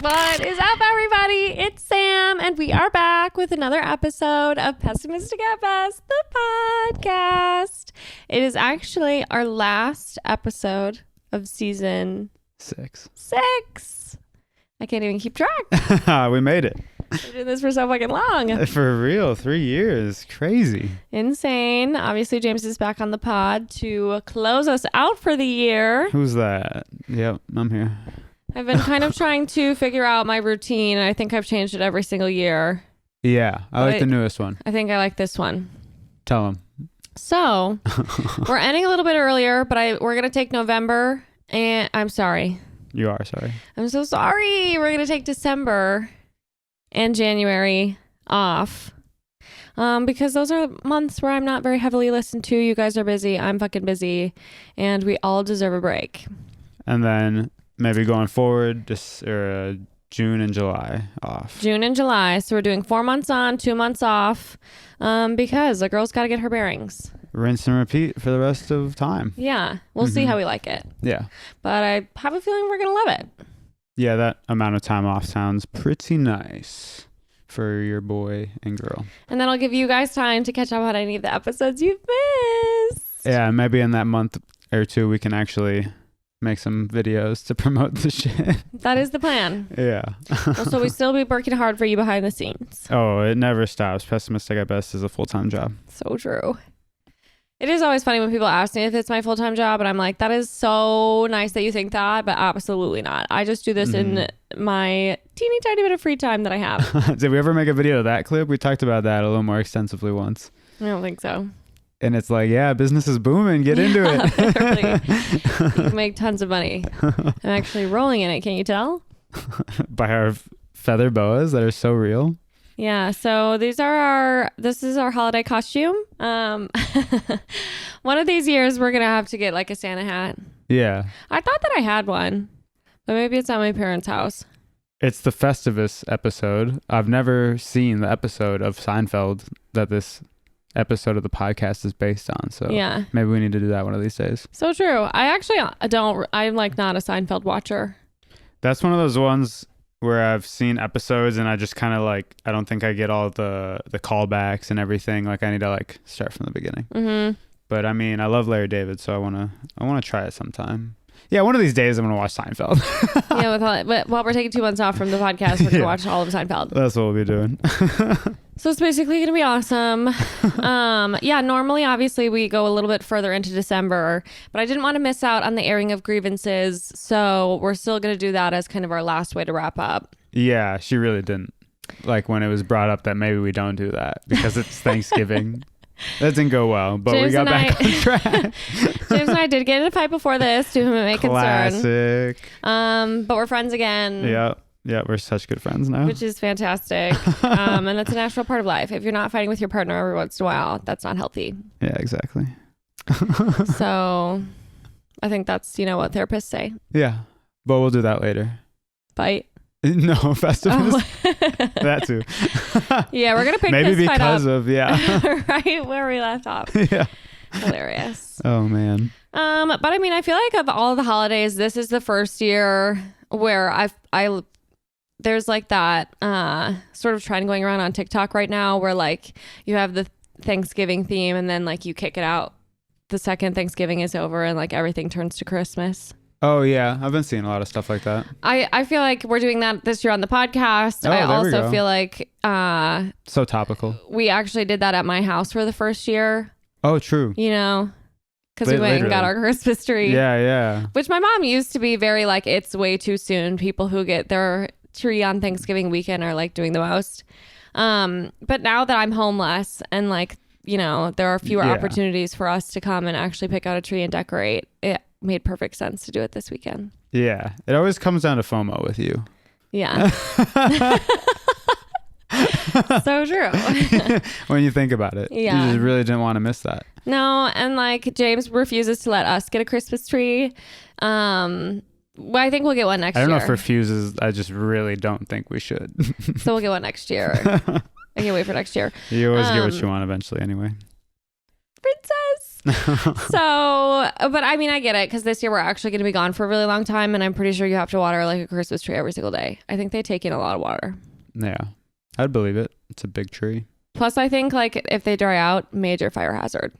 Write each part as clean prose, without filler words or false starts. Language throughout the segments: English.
What is up, everybody? It's Sam, and we are back with another episode of Pessimistic at Best, the podcast. It is actually our last episode of season 6. I can't even keep track. We made it. We've been doing this for so fucking long. For real, 3 years. Crazy. Insane. Obviously, James is back on the pod to close us out for the year. Who's that? Yep, I'm here. I've been kind of trying to figure out my routine, and I think I've changed it every single year. Yeah, I like the newest one. I think I like this one. Tell him. So, we're ending a little bit earlier, but we're going to take November, and I'm sorry. You are sorry. I'm so sorry. We're going to take December and January off because those are months where I'm not very heavily listened to. You guys are busy. I'm fucking busy, and we all deserve a break. And then maybe going forward, June and July off. June and July. So we're doing 4 months on, 2 months off because the girl's got to get her bearings. Rinse and repeat for the rest of time. Yeah. We'll see how we like it. Yeah. But I have a feeling we're going to love it. Yeah, that amount of time off sounds pretty nice for your boy and girl. And that'll give you guys time to catch up on any of the episodes you've missed. Yeah, maybe in that month or two we can actually make some videos to promote the shit. That is the plan. Yeah. So we still be working hard for you behind the scenes. Oh, it never stops. Pessimistic at Best is a full-time job. So true. It is always funny when people ask me if it's my full-time job, and I'm like, that is so nice that you think that, but absolutely not. I just do this in my teeny tiny bit of free time that I have. Did we ever make a video of that clip? We talked about that a little more extensively once. I don't think so. And it's like, yeah, business is booming. Get into it. Literally. You can make tons of money. I'm actually rolling in it. Can you tell? By our feather boas that are so real. Yeah. So this is our holiday costume. One of these years we're going to have to get like a Santa hat. Yeah. I thought that I had one, but maybe it's at my parents' house. It's the Festivus episode. I've never seen the episode of Seinfeld that this episode of the podcast is based on, so yeah, maybe we need to do that one of these days. So true. I'm like not a Seinfeld watcher. That's one of those ones where I've seen episodes and I just kind of like, I don't think I get all the callbacks and everything. Like I need to like start from the beginning. But I mean, I love Larry David, so I want to try it sometime. Yeah, one of these days I'm going to watch Seinfeld. Yeah, but while we're taking 2 months off from the podcast, we're going to watch all of Seinfeld. That's what we'll be doing. So it's basically going to be awesome. Yeah, normally, obviously, we go a little bit further into December, but I didn't want to miss out on the airing of Grievances, so we're still going to do that as kind of our last way to wrap up. Yeah, she really didn't. Like when it was brought up that maybe we don't do that because it's Thanksgiving. That didn't go well, but James we got back on track. James and I did get in a fight before this, to whom it may concern. Classic. But we're friends again. Yeah, we're such good friends now. Which is fantastic. And that's a natural part of life. If you're not fighting with your partner every once in a while, that's not healthy. Yeah, exactly. So I think that's, what therapists say. Yeah, but we'll do that later. Fight? No, Festivus. That too. Yeah, we're going to pick maybe this fight up. Maybe because of, yeah. Right where we left off. Yeah. Hilarious. Oh, man. But I mean, I feel like of all the holidays, this is the first year where there's like that sort of trend going around on TikTok right now where like you have the Thanksgiving theme and then like you kick it out the second Thanksgiving is over and like everything turns to Christmas. Oh yeah, I've been seeing a lot of stuff like that. I feel like we're doing that this year on the podcast. I also feel like so topical. We actually did that at my house for the first year. Oh, true. Because we went and got our Christmas tree. Yeah. Which my mom used to be very like, it's way too soon. People who get their tree on Thanksgiving weekend are like doing the most. But now that I'm homeless and like, there are fewer opportunities for us to come and actually pick out a tree and decorate, it made perfect sense to do it this weekend. Yeah. It always comes down to FOMO with you. Yeah. So true. When you think about it. Yeah. You just really didn't want to miss that. No, and like James refuses to let us get a Christmas tree. Well, I think we'll get one next year. I don't know if refuses. I just really don't think we should. So we'll get one next year. I can't wait for next year. You always get what you want eventually anyway. Princess. So, but I mean, I get it because this year we're actually going to be gone for a really long time, and I'm pretty sure you have to water like a Christmas tree every single day. I think they take in a lot of water. Yeah, I'd believe it. It's a big tree. Plus, I think like if they dry out, major fire hazard.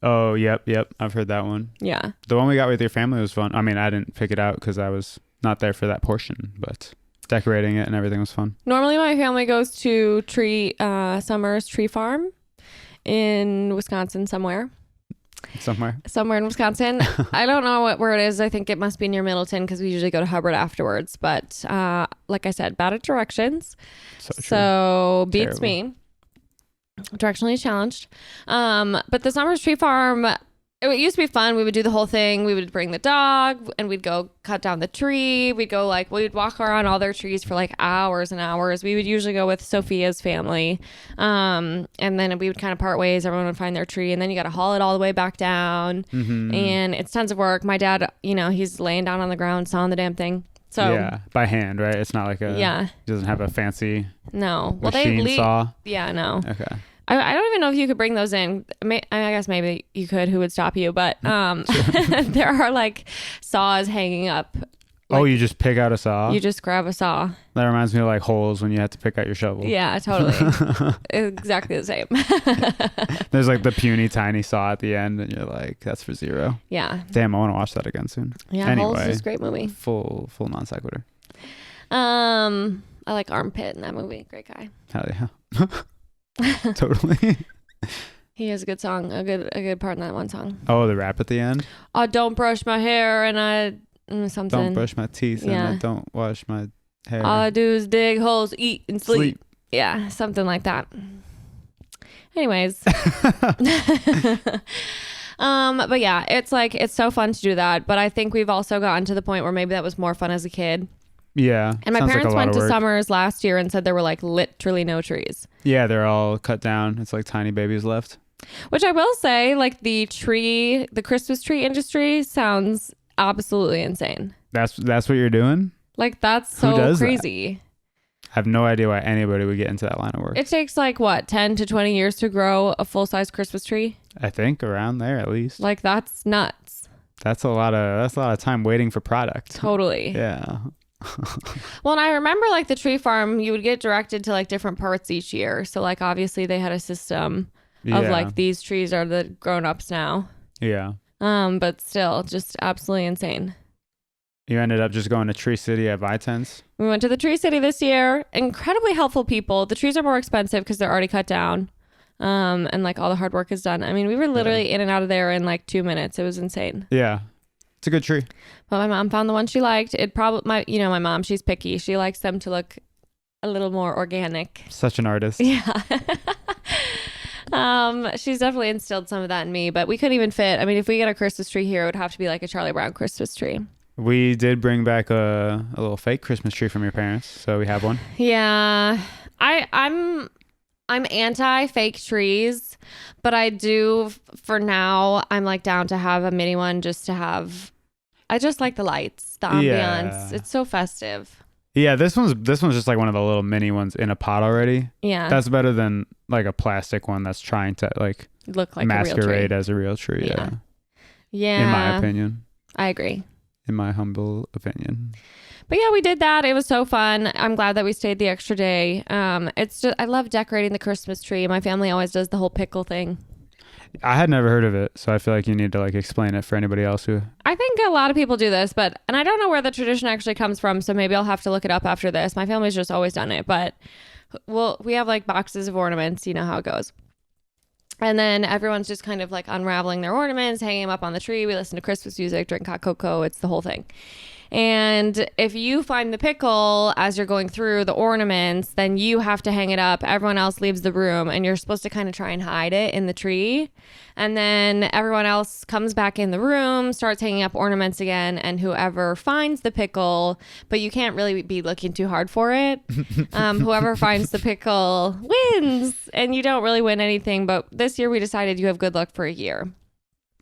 Oh, yep. I've heard that one. Yeah. The one we got with your family was fun. I mean, I didn't pick it out because I was not there for that portion, but decorating it and everything was fun. Normally, my family goes to Summer's Tree Farm in Wisconsin somewhere in Wisconsin. I don't know where it is. I think it must be near Middleton because we usually go to Hubbard afterwards. But like I said, bad at directions. So beats me. Directionally challenged. But the Summer's Tree Farm, it used to be fun. We would do the whole thing. We would bring the dog and we'd go cut down the tree. We'd walk around all their trees for like hours and hours. We would usually go with Sophia's family. And then we would kind of part ways. Everyone would find their tree and then you got to haul it all the way back down. Mm-hmm. And it's tons of work. My dad, he's laying down on the ground, sawing the damn thing. So yeah, by hand, right? It's not like he doesn't have a fancy machine saw. Yeah, no. Okay. I don't even know if you could bring those in. I guess maybe you could. Who would stop you? But there are like saws hanging up. Like, you just pick out a saw? You just grab a saw. That reminds me of like holes when you have to pick out your shovel. Yeah, totally. Exactly the same. There's like the puny tiny saw at the end and you're like, that's for zero. Yeah. Damn, I want to watch that again soon. Yeah, anyway, Holes is a great movie. Full non sequitur. I like Armpit in that movie. Great guy. Hell yeah. Totally. He has a good song, a good part in that one song. Oh, the rap at the end? I don't brush my hair and something. Don't brush my teeth and I don't wash my hair. All I do is dig holes, eat, and sleep. Yeah, something like that. Anyways. But yeah, it's so fun to do that. But I think we've also gotten to the point where maybe that was more fun as a kid. Yeah. And my parents went to Summers last year and said there were like literally no trees. Yeah, they're all cut down. It's like tiny babies left. Which I will say, like the Christmas tree industry sounds absolutely insane. That's what you're doing? Like that's so crazy. That? I have no idea why anybody would get into that line of work. It takes like what, 10 to 20 years to grow a full-size Christmas tree? I think around there at least. Like that's nuts. That's a lot of time waiting for product. Totally. Yeah. Well, and I remember like the tree farm, you would get directed to like different parts each year. So like obviously they had a system of like these trees are the grown-ups now. Yeah. But still just absolutely insane. You ended up just going to Tree City at Vitense? We went to the Tree City this year. Incredibly helpful people. The trees are more expensive because they're already cut down. And like all the hard work is done. I mean, we were literally in and out of there in like 2 minutes. It was insane. Yeah. It's a good tree. But my mom found the one she liked. My mom, she's picky. She likes them to look a little more organic. Such an artist. Yeah. She's definitely instilled some of that in me, but we couldn't even fit. I mean, if we get a Christmas tree here, it would have to be like a Charlie Brown Christmas tree. We did bring back a little fake Christmas tree from your parents, so we have one. Yeah. I'm anti fake trees, but I do for now. I'm like down to have a mini one just to have. I just like the lights, the ambiance. Yeah. It's so festive. Yeah, this one's just like one of the little mini ones in a pot already. Yeah, that's better than like a plastic one that's trying to like look like masquerade as a real tree. Yeah. Yeah. In my opinion. I agree. In my humble opinion. But yeah, we did that. It was so fun. I'm glad that we stayed the extra day. It's just I love decorating the Christmas tree. My family always does the whole pickle thing. I had never heard of it, so I feel like you need to like explain it for anybody else who. I think a lot of people do this, and I don't know where the tradition actually comes from, so maybe I'll have to look it up after this. My family's just always done it, but we have like boxes of ornaments. You know how it goes. And then everyone's just kind of like unraveling their ornaments, hanging them up on the tree. We listen to Christmas music, drink hot cocoa. It's the whole thing. And if you find the pickle as you're going through the ornaments, then you have to hang it up. Everyone else leaves the room and you're supposed to kind of try and hide it in the tree. And then everyone else comes back in the room, starts hanging up ornaments again. And whoever finds the pickle, but you can't really be looking too hard for it. Whoever finds the pickle wins, and you don't really win anything. But this year we decided you have good luck for a year.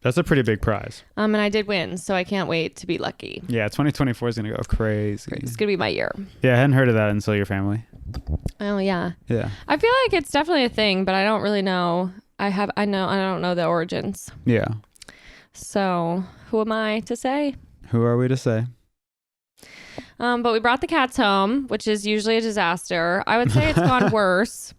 That's a pretty big prize. And I did win, so I can't wait to be lucky. Yeah, 2024 is going to go crazy. It's going to be my year. Yeah, I hadn't heard of that until your family. Oh, yeah. Yeah. I feel like it's definitely a thing, but I don't really know I don't know the origins. Yeah. So who am I to say? Who are we to say? But we brought the cats home, which is usually a disaster. I would say it's gone worse.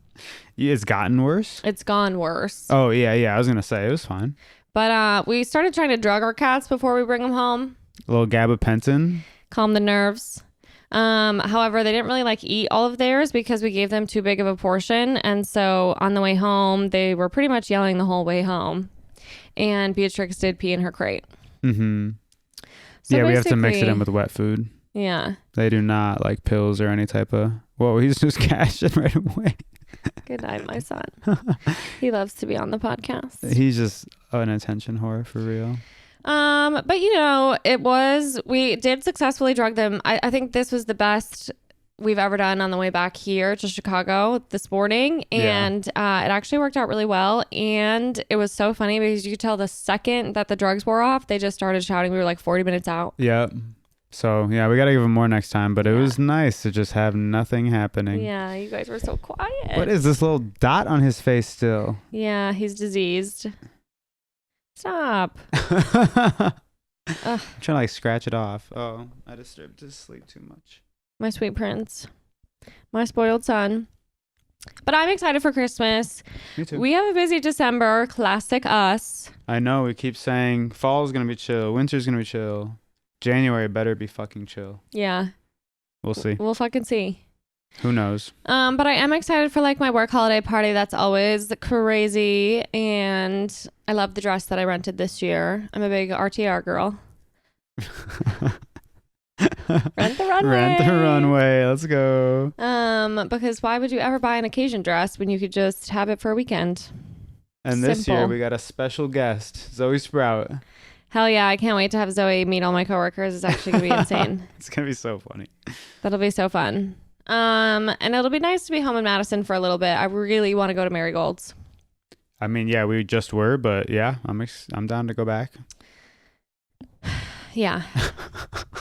It's gotten worse? It's gone worse. Oh, yeah. I was going to say it was fine. But we started trying to drug our cats before we bring them home. A little gabapentin. Calm the nerves. However, they didn't really eat all of theirs because we gave them too big of a portion. And so on the way home, they were pretty much yelling the whole way home. And Beatrix did pee in her crate. Mm-hmm. So yeah, we have to mix it in with wet food. Yeah. They do not like pills or any type of... Whoa, he's just cashing right away. Good night, my son. He loves to be on the podcast. He's just an attention whore for real. But we did successfully drug them. I think this was the best we've ever done on the way back here to Chicago this morning. And it actually worked out really well. And it was so funny because you could tell the second that the drugs wore off, they just started shouting. We were 40 minutes out. Yep. So, yeah, we got to give him more next time. But it was nice to just have nothing happening. Yeah, you guys were so quiet. What is this little dot on his face still? Yeah, he's diseased. Stop. I'm trying to scratch it off. Oh, I disturbed his sleep too much. My sweet prince. My spoiled son. But I'm excited for Christmas. Me too. We have a busy December. Classic us. I know. We keep saying fall's going to be chill. Winter's going to be chill. January better be fucking chill. Yeah. We'll see. We'll fucking see. Who knows? But I am excited for my work holiday party. That's always crazy. And I love the dress that I rented this year. I'm a big RTR girl. Rent the runway. Rent the runway. Let's go. Because why would you ever buy an occasion dress when you could just have it for a weekend? And this year we got a special guest, Zoe Sprout. Hell yeah, I can't wait to have Zoe meet all my coworkers. It's actually going to be insane. It's going to be so funny. That'll be so fun. And it'll be nice to be home in Madison for a little bit. I really want to go to Marigold's. I mean, yeah, we just were, but yeah, I'm down to go back. Yeah.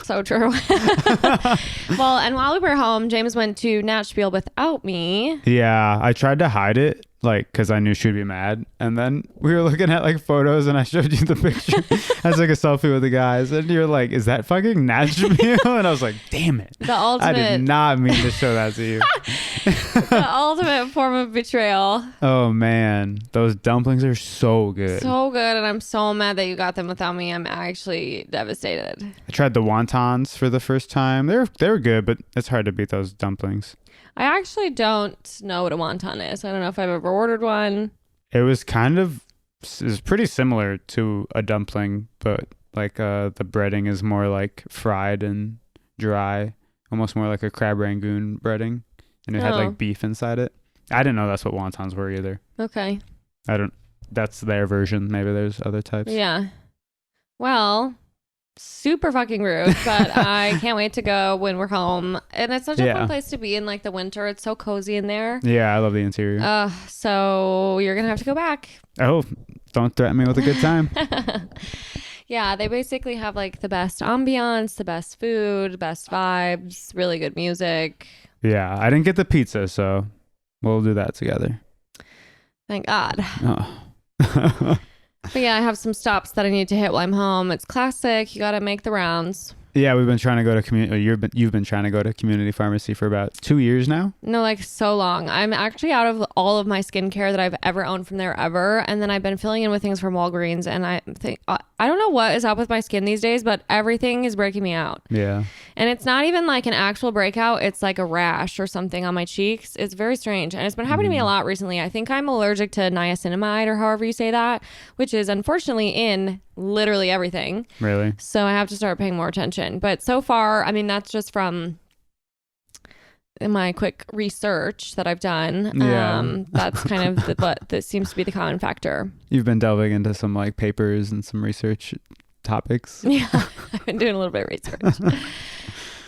So true. Well, and while we were home, James went to Nashville without me. Yeah, I tried to hide it, because I knew she'd be mad. And then we were looking at photos and I showed you the picture. I took a selfie with the guys and you're like, is that fucking Nashville? And I was like, damn it. The ultimate. I did not mean to show that to you. The ultimate form of betrayal. Oh man, those dumplings are so good. So good. And I'm so mad that you got them without me. I'm actually devastated. I tried the wontons for the first time. They were good, but it's hard to beat those dumplings. I actually don't know what a wonton is. I don't know if I've ever ordered one. It was pretty similar to a dumpling, but the breading is more fried and dry, almost more like a crab rangoon breading, and it had beef inside it. I didn't know that's what wontons were either. Okay. That's their version. Maybe there's other types. Yeah. Well, super fucking rude, but I can't wait to go when we're home. And it's such a fun place to be in the winter. It's so cozy in there. Yeah, I love the interior. So you're gonna have to go back. Oh, don't threaten me with a good time. Yeah, they basically have the best ambiance, the best food, best vibes, really good music. Yeah, I didn't get the pizza, so we'll do that together. Thank God. Oh. But yeah, I have some stops that I need to hit while I'm home. It's classic. You got to make the rounds. Yeah, we've been trying to go to community. You've been trying to go to community pharmacy for about 2 years now. No, so long. I'm actually out of all of my skincare that I've ever owned from there ever, and then I've been filling in with things from Walgreens. And I think I don't know what is up with my skin these days, but everything is breaking me out. Yeah. And it's not even an actual breakout. It's a rash or something on my cheeks. It's very strange, and it's been happening to me a lot recently. I think I'm allergic to niacinamide, or however you say that, which is unfortunately in literally everything. Really? So I have to start paying more attention. But so far, I mean, that's just from my quick research that I've done. Yeah. That's kind of what that seems to be the common factor. You've been delving into some papers and some research topics. Yeah, I've been doing a little bit of research.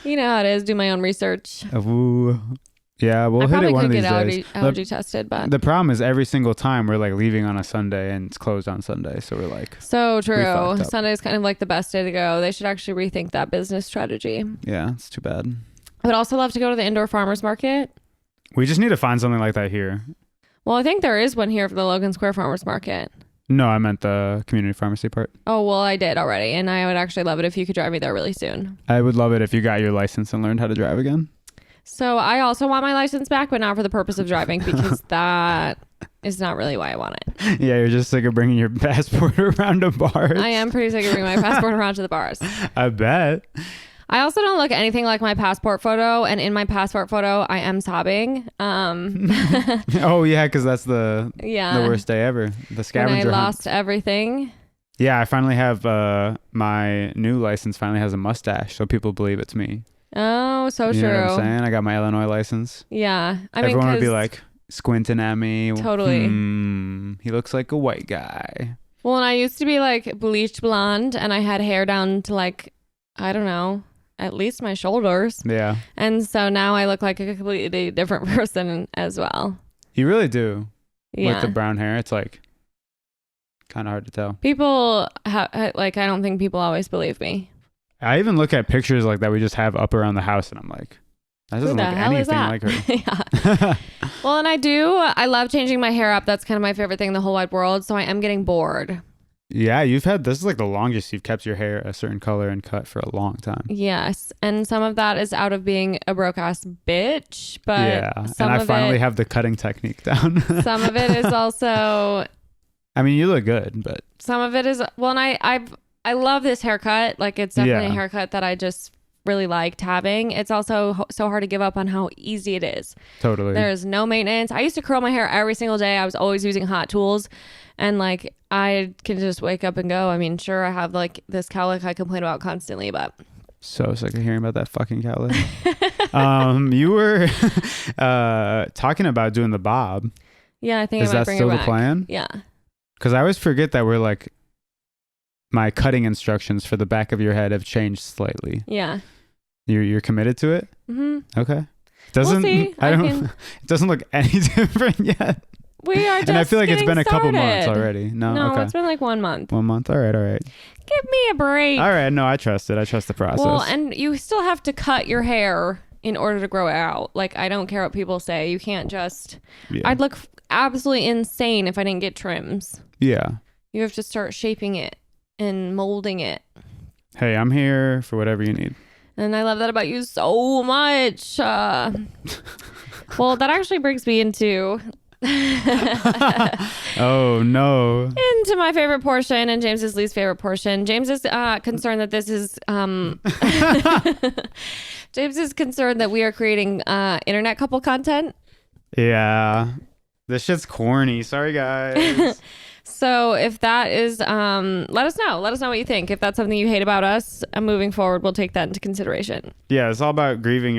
You know how it is, do my own research. Ooh. Yeah, we'll hit it one of these days. I probably could get allergy tested, but... The problem is every single time we're leaving on a Sunday and it's closed on Sunday. So we're So true. Sunday is kind of the best day to go. They should actually rethink that business strategy. Yeah, it's too bad. I would also love to go to the indoor farmers market. We just need to find something like that here. Well, I think there is one here for the Logan Square Farmers Market. No, I meant the community pharmacy part. Oh, well, I did already. And I would actually love it if you could drive me there really soon. I would love it if you got your license and learned how to drive again. So I also want my license back, but not for the purpose of driving because that is not really why I want it. Yeah, you're just sick of bringing your passport around to bars. I am pretty sick of bringing my passport around to the bars. I bet. I also don't look anything like my passport photo, and in my passport photo, I am sobbing. Oh yeah, because that's the worst day ever. The scavenger when I hunt. lost everything. Yeah, I finally have my new license. Finally has a mustache, so people believe it's me. Oh, so you true. You know what I'm saying? I got my Illinois license. Yeah, Everyone would be like squinting at me. Totally. He looks like a white guy. Well, and I used to be like bleached blonde, and I had hair down to like, I don't know, at least my shoulders. Yeah. And so now I look like a completely different person as well. You really do. Yeah. With the brown hair, it's like kind of hard to tell. People I don't think people always believe me. I even look at pictures like that we just have up around the house, and I'm like, that doesn't look anything like her. Yeah. Well, and I love changing my hair up. That's kind of my favorite thing in the whole wide world. So I am getting bored. Yeah, this is like the longest you've kept your hair a certain color and cut for a long time. Yes. And some of that is out of being a broke ass bitch. But yeah, and I finally have the cutting technique down. Some of it is also... I mean, you look good, but... Some of it is... Well, and I love this haircut. Like, it's definitely a haircut that I just really liked having. It's also so hard to give up on how easy it is. Totally. There's no maintenance. I used to curl my hair every single day. I was always using hot tools. And like, I can just wake up and go. I mean, sure, I have like this cowlick I complain about constantly, but... So sick of hearing about that fucking cowlick. You were talking about doing the bob. Yeah, I think is I might that bring still it the back. plan? Yeah. Because I always forget that we're like, my cutting instructions for the back of your head have changed slightly. Yeah. You're committed to it? Mm-hmm. Okay. Doesn't we'll see. It doesn't look any different yet. We are just and I feel like it's been a couple months started. already. No, okay. Okay. It's been like 1 month. 1 month. All right. Give me a break. All right. No, I trust it. I trust the process. Well, and you still have to cut your hair in order to grow it out. Like, I don't care what people say. You can't just... Yeah. I'd look absolutely insane if I didn't get trims. Yeah. You have to start shaping it and molding it. Hey, I'm here for whatever you need. And I love that about you so much. Well, that actually brings me into... Oh no. Into my favorite portion and James's least favorite portion. James is concerned that this is James is concerned that we are creating internet couple content. Yeah. This shit's corny. Sorry guys. So if that is let us know what you think. If that's something you hate about us, moving forward, we'll take that into consideration. Yeah, it's all about airing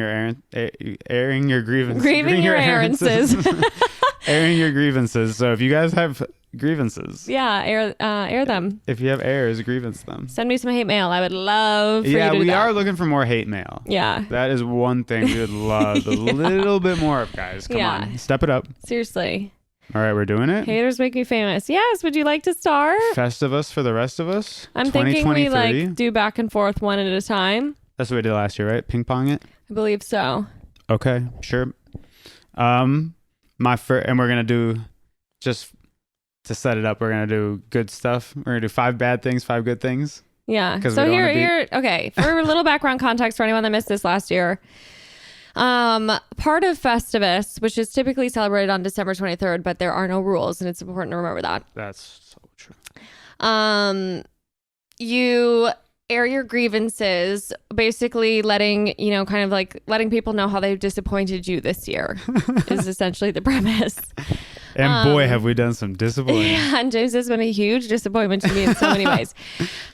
your grievances. Grieving your errances. Airing your grievances. So if you guys have grievances, air them. If you have errors, grievance them. Send me some hate mail. I would love for you to do we that. are looking for more hate mail. Yeah. That is one thing we would love a little bit more of, guys. Come on. Step it up. Seriously. All right, we're doing it. Haters make me famous. Yes. Would you like to start? Festivus for the rest of us. I'm thinking we like do back and forth one at a time. That's what we did last year, right? Ping pong it? I believe so. Okay, sure. And we're going to do, just to set it up, we're going to do good stuff. We're going to do 5 bad things, 5 good things. Yeah. So okay. For a little background context for anyone that missed this last year. Part of Festivus, which is typically celebrated on December 23rd, but there are no rules, and it's important to remember that. That's so true. You air your grievances, basically letting people know how they've disappointed you this year is essentially the premise. And boy, have we done some disappointing. Yeah, and James has been a huge disappointment to me in so many ways.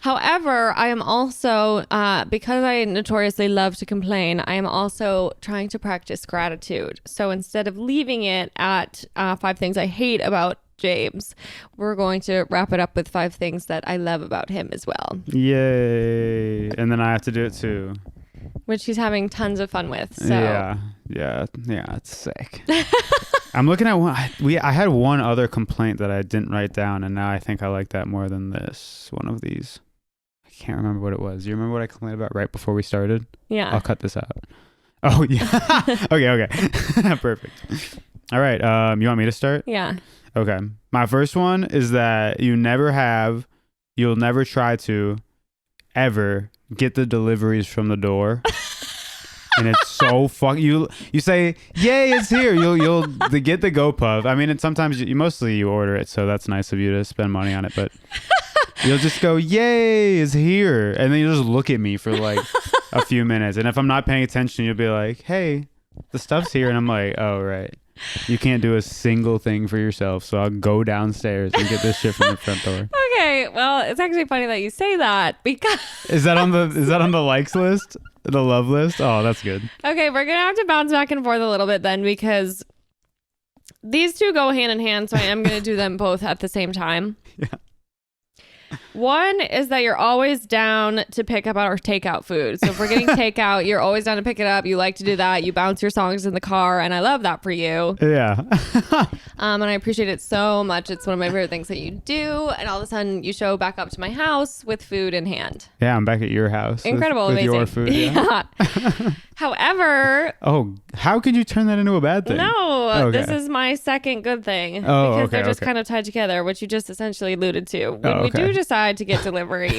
However, I am also, because I notoriously love to complain, I am also trying to practice gratitude. So instead of leaving it at 5 things I hate about James, we're going to wrap it up with 5 things that I love about him as well. Yay. And then I have to do it too. Which he's having tons of fun with. So. Yeah, it's sick. I'm looking at one. I had one other complaint that I didn't write down, and now I think I like that more than this one of these. I can't remember what it was. Do you remember what I complained about right before we started? Yeah. I'll cut this out. Oh, yeah. Okay. Perfect. All right. You want me to start? Yeah. Okay. My first one is that you'll never try to ever get the deliveries from the door. And it's so you say, yay, it's here. You'll get the GoPuff. I mean, and sometimes mostly you order it, so that's nice of you to spend money on it, but you'll just go, yay, it's here. And then you just look at me for like a few minutes. And if I'm not paying attention, you'll be like, hey, the stuff's here. And I'm like, oh, right. You can't do a single thing for yourself, so I'll go downstairs and get this shit from the front door. Okay, well, it's actually funny that you say that because is that on the likes list, the love list? Oh, that's good. Okay, we're gonna have to bounce back and forth a little bit then because these two go hand in hand, so I am gonna do them both at the same time. Yeah. One is that you're always down to pick up our takeout food. So if we're getting takeout, you're always down to pick it up. You like to do that. You bounce your songs in the car, and I love that for you. Yeah. And I appreciate it so much. It's one of my favorite things that you do. And all of a sudden, you show back up to my house with food in hand. Yeah, I'm back at your house. Incredible, with amazing. Your food. Yeah. However, how could you turn that into a bad thing? No, okay. This is my second good thing. Oh, because okay, they're just kind of tied together, which you just essentially alluded to. When we do decide to get delivery,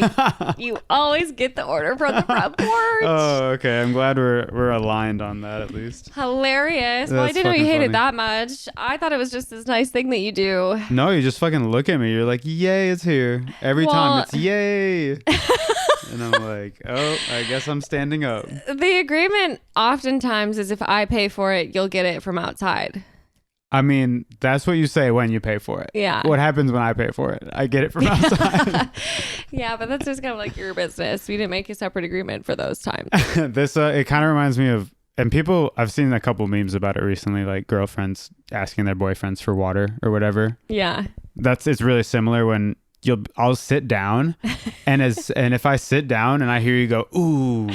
you always get the order from the front porch. Oh, okay. I'm glad we're aligned on that at least. Hilarious. Well, I didn't know you hated that much. I thought it was just this nice thing that you do. No, you just fucking look at me. You're like, yay, it's here. Every time it's yay. And I'm like, oh, I guess I'm standing up. The agreement oftentimes is if I pay for it, you'll get it from outside. I mean, that's what you say when you pay for it. Yeah. What happens when I pay for it? I get it from outside. Yeah, but that's just kind of like your business. We didn't make a separate agreement for those times. It kind of reminds me of, and I've seen a couple memes about it recently, like girlfriends asking their boyfriends for water or whatever. Yeah. It's really similar when I'll sit down and if I sit down and I hear you go, ooh,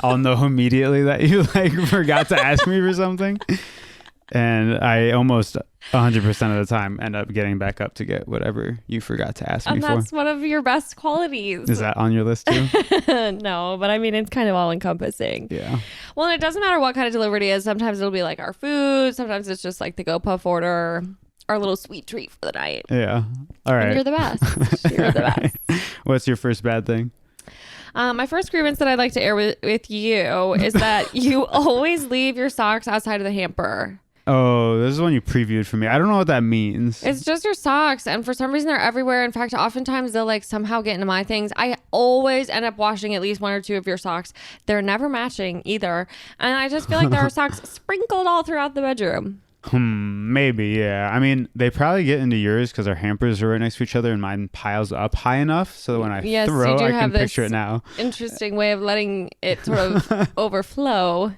I'll know immediately that you like forgot to ask me for something. And I almost 100% of the time end up getting back up to get whatever you forgot to ask me for. And that's one of your best qualities. Is that on your list too? No, but I mean, it's kind of all encompassing. Yeah. Well, it doesn't matter what kind of delivery it is. Sometimes it'll be like our food. Sometimes it's just like the GoPuff order. Our little sweet treat for the night. Yeah. All right. And you're the best. You're the best. What's your first bad thing? My first grievance that I'd like to air with you is that you always leave your socks outside of the hamper. Oh, this is one you previewed for me. I don't know what that means. It's just your socks, and for some reason they're everywhere. In fact, oftentimes they'll like somehow get into my things. I always end up washing at least one or two of your socks. They're never matching either, and I just feel like there are socks sprinkled all throughout the bedroom. Maybe, yeah. I mean, they probably get into yours because our hampers are right next to each other and mine piles up high enough so when I throw, I can picture it now. Interesting way of letting it sort of overflow.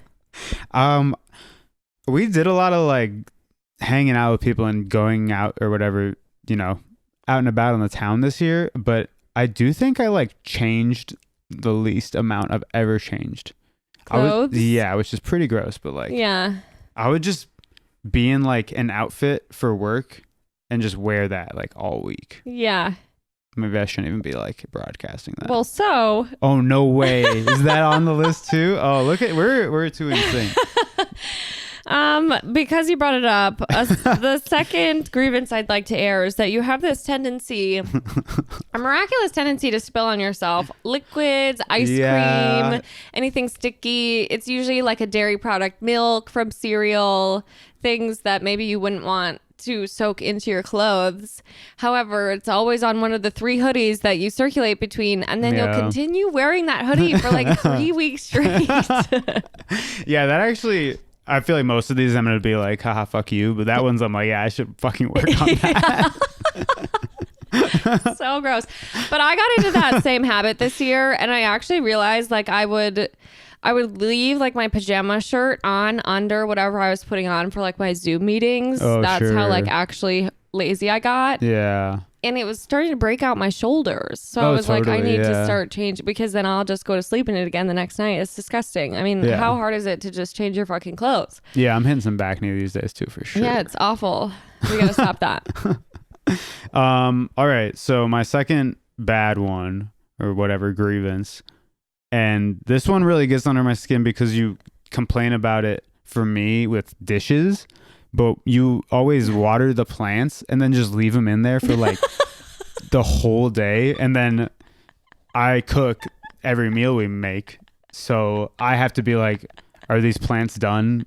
We did a lot of like hanging out with people and going out or whatever, out and about in the town this year, but I do think I like changed the least amount I've ever changed. Clothes? Which is pretty gross, but like, yeah, I would just be in like an outfit for work and just wear that like all week. Yeah. Maybe I shouldn't even be like broadcasting that. Well, so. Oh, no way. Is that on the list too? Oh, look at, we're too insane. Because you brought it up, the second grievance I'd like to air is that you have this tendency, a miraculous tendency to spill on yourself liquids, ice cream, anything sticky. It's usually like a dairy product, milk from cereal, things that maybe you wouldn't want to soak into your clothes. However, it's always on one of the 3 hoodies that you circulate between, and then you'll continue wearing that hoodie for like 3 weeks straight. Yeah, that actually... I feel like most of these I'm going to be like, haha, fuck you. But that one's I'm like, yeah, I should fucking work on that. So gross. But I got into that same habit this year. And I actually realized like I would leave like my pajama shirt on under whatever I was putting on for like my Zoom meetings. Oh, That's how like actually lazy I got. Yeah. And it was starting to break out my shoulders. So I was like, I need to start changing because then I'll just go to sleep in it again the next night. It's disgusting. I mean, how hard is it to just change your fucking clothes? Yeah, I'm hitting some back knee these days too, for sure. Yeah, it's awful. We got to stop that. All right. So my second bad one or whatever grievance, and this one really gets under my skin because you complain about it for me with dishes. but you always water the plants and then just leave them in there for like the whole day. And then I cook every meal we make. So I have to be like, are these plants done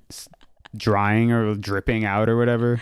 drying or dripping out or whatever?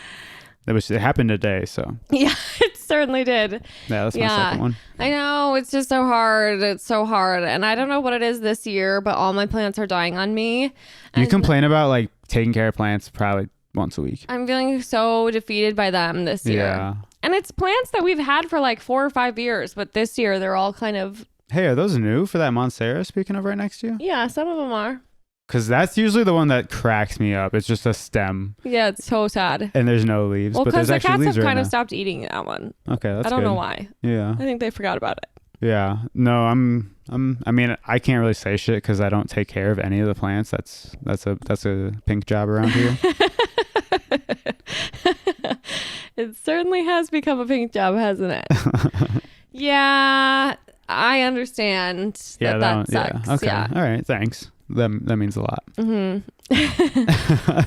It happened today, so. Yeah, it certainly did. Yeah, that's my second one. I know. It's just so hard. It's so hard. And I don't know what it is this year, but all my plants are dying on me. You complain about like taking care of plants probably once a week. I'm feeling so defeated by them this year. Yeah. And it's plants that we've had for like 4 or 5 years, but this year they're all kind of... Hey, are those new for that Monstera speaking of right next to you? Yeah, some of them are. Because that's usually the one that cracks me up. It's just a stem. Yeah, it's so sad. And there's no leaves. Well, but because there's the actually cats leaves have right kind now. of stopped eating that one. Okay, that's I don't good. know why. Yeah. I think they forgot about it. Yeah. No, I mean, I can't really say shit because I don't take care of any of the plants. That's a pink job around here. It certainly has become a pink job, hasn't it? Yeah, I understand that sucks. Yeah. Okay. Yeah. All right. Thanks. That means a lot. I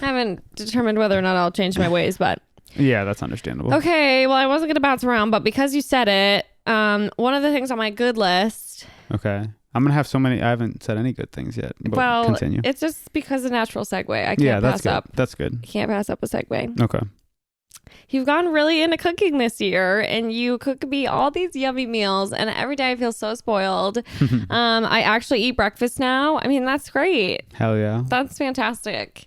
haven't determined whether or not I'll change my ways, but yeah, that's understandable. okay. Well, I wasn't gonna bounce around, but because you said it, one of the things on my good list. Okay. I'm gonna have so many. I haven't said any good things yet. But Well, continue. it's just because of natural segue. I can't Yeah, that's pass good. up. That's good. Can't pass up a segue. Okay. You've gone really into cooking this year, and you cook me all these yummy meals, and every day I feel so spoiled. I actually eat breakfast now. I mean, that's great. Hell yeah. That's fantastic.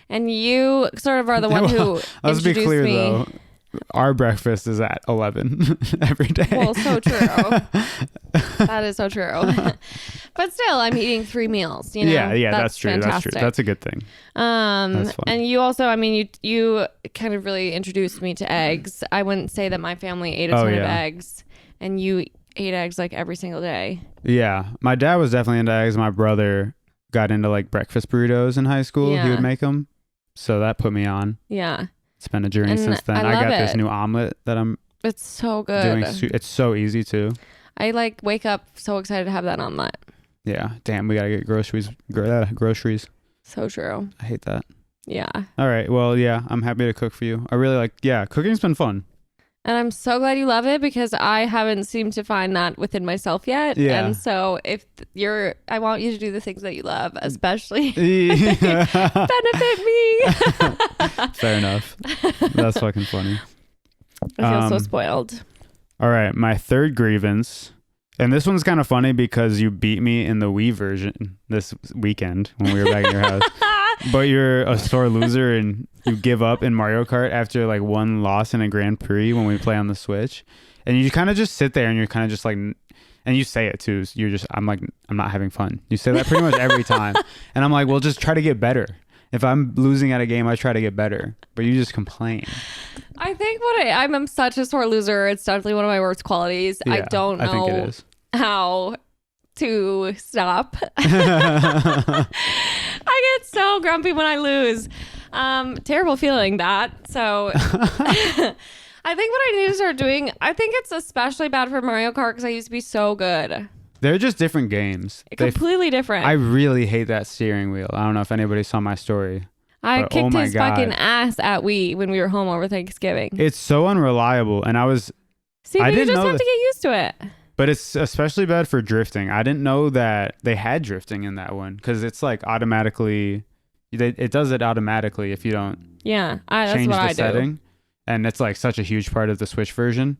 And you sort of are the one who let's be introduced clear me. though. Our breakfast is at 11 every day. Well, so true. That is so true. But still, I'm eating 3 meals. You know? Yeah, that's true. Fantastic. That's true. That's a good thing. That's fun. And you also, I mean, you kind of really introduced me to eggs. I wouldn't say that my family ate a ton of eggs, and you ate eggs like every single day. Yeah, my dad was definitely into eggs. My brother got into like breakfast burritos in high school. Yeah. He would make them, so that put me on. Yeah. It's been a journey And since then. I I got love this it. new omelet that I'm It's so good. doing. It's so easy too. I like wake up so excited to have that omelet. Yeah. Damn, we gotta get groceries. Groceries. So true. I hate that. Yeah. All right. Well, yeah, I'm happy to cook for you. I really like. Yeah, cooking's been fun. And I'm so glad you love it because I haven't seemed to find that within myself yet. Yeah. And so I want you to do the things that you love, especially Yeah. benefit me. Fair enough. That's fucking funny. I feel so spoiled. All right, my third grievance, and this one's kind of funny because you beat me in the Wii version this weekend when we were back at your house. But you're a sore loser and you give up in Mario Kart after like one loss in a Grand Prix when we play on the Switch. And you kind of just sit there and you're kind of just like, and you say it too. So I'm like, I'm not having fun. You say that pretty much every time. And I'm like, well, just try to get better. If I'm losing at a game, I try to get better. But you just complain. I think I'm such a sore loser. It's definitely one of my worst qualities. Yeah, I don't know I think it is. how to stop. I get so grumpy when I lose. Terrible feeling that. So I think what I need to start doing, I think it's especially bad for Mario Kart because I used to be so good. They're just different games. Completely different. I really hate that steering wheel. I don't know if anybody saw my story. I but, kicked oh my his God. fucking ass at Wii when we were home over Thanksgiving. It's so unreliable. And See, I but you didn't just know have to get used to it. But it's especially bad for drifting. I didn't know that they had drifting in that one because it's like automatically, it does it automatically if you don't That's change what the I setting. do. And it's like such a huge part of the Switch version.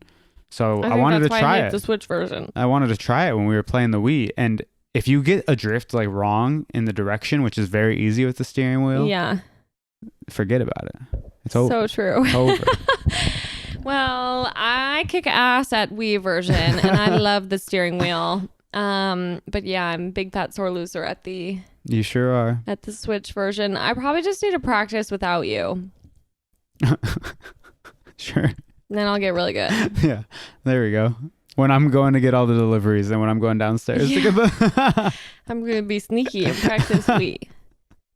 So I think wanted to that's why try I hate it. the Switch version. I wanted to try it when we were playing the Wii. And if you get a drift like wrong in the direction, which is very easy with the steering wheel, Yeah. forget about it. It's over. So true. It's over. Well, I kick ass at Wii version and I love the steering wheel. But yeah, I'm a big fat sore loser at the You sure are. Switch version. I probably just need to practice without you. Sure. Then I'll get really good. Yeah. There we go. When I'm going to get all the deliveries and when I'm going downstairs to get the I'm going to be sneaky and practice Wii.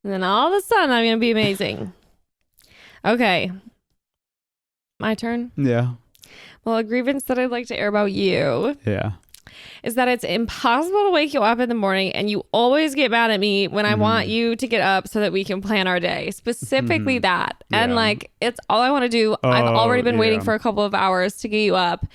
And then all of a sudden I'm going to be amazing. Okay. My turn. Yeah. Well, a grievance that I'd like to air about you. Yeah. is that it's impossible to wake you up in the morning, and you always get mad at me when I want you to get up so that we can plan our day. Specifically that. And like, it's all I want to do. I've already been waiting for a couple of hours to get you up.